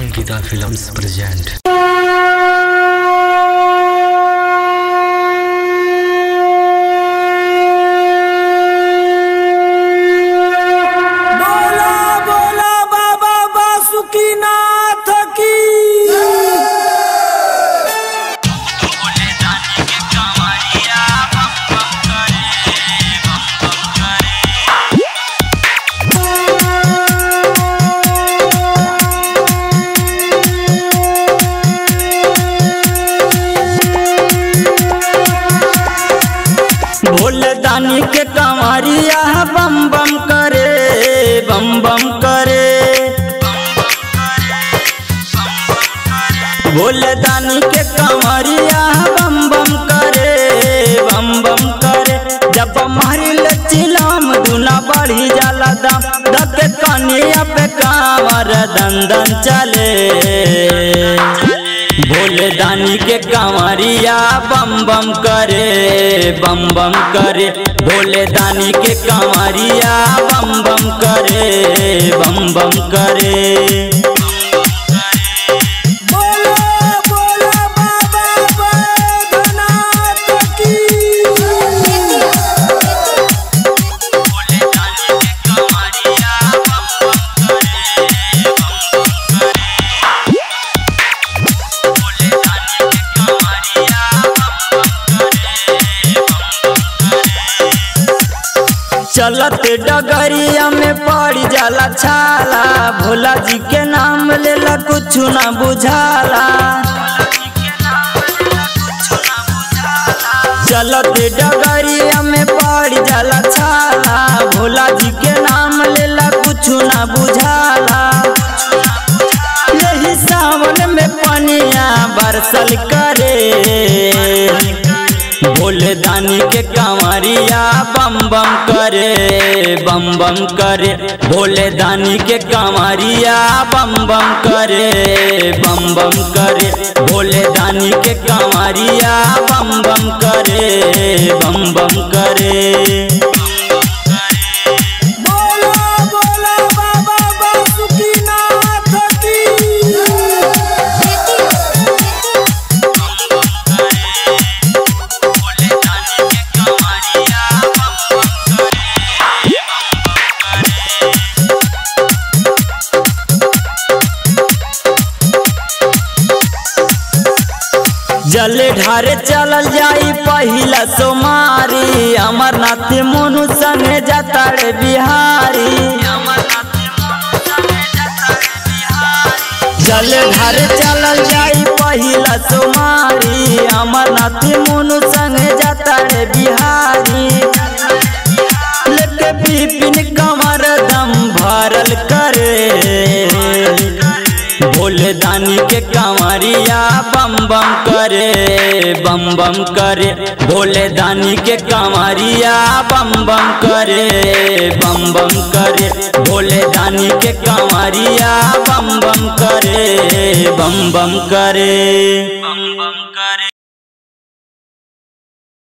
Ankita films present. Bhole दानी के कंवरिया बम बम करे, बम बम करे। भोले दानी के कंवरिया बम बम करे, बम बम करे। जब हमारी लचिलाम दुना बढ़ी जाला दाम, धके कनिया पे कांवर दंदन चले। भोले दानी के कंवरिया बम बम करे, बम बम करे। भोले दानी के कंवरिया बम बम करे, बम बम करे। चलत डगरिया में पड़ जाला छाला, भोला जी के नाम लेला कुछ ना बुझाला। चलत डगरिया में पड़ जाला छाला, भोला जी के नाम लेला कुछ ना बुझाला। यही सावन में पनिया बरसल करे, भोले दानी के कंवरिया बम बम करे, बम बम करे। भोले दानी के कंवरिया बम बम करे, बम बम करे। भोले दानी के कंवरिया बम बम करे, बम बम करे। जल ढारे चलल जाई पहिला सोमारी, अमरनाथ मोनू संगे जाता रे बिहारी। जल ढारे चलल जाई पहिला सोमारी, अमरनाथ मोनू संगे जाता रे बिहारी। लेके बिपिन कंवर दम भरल करे, भोले दानी के कंवरिया बम बम करे, बम बम करे। भोले दानी के कंवरिया बम बम करे, बम बम करे। भोले दानी के कंवरिया बम बम करे, बम बम करे।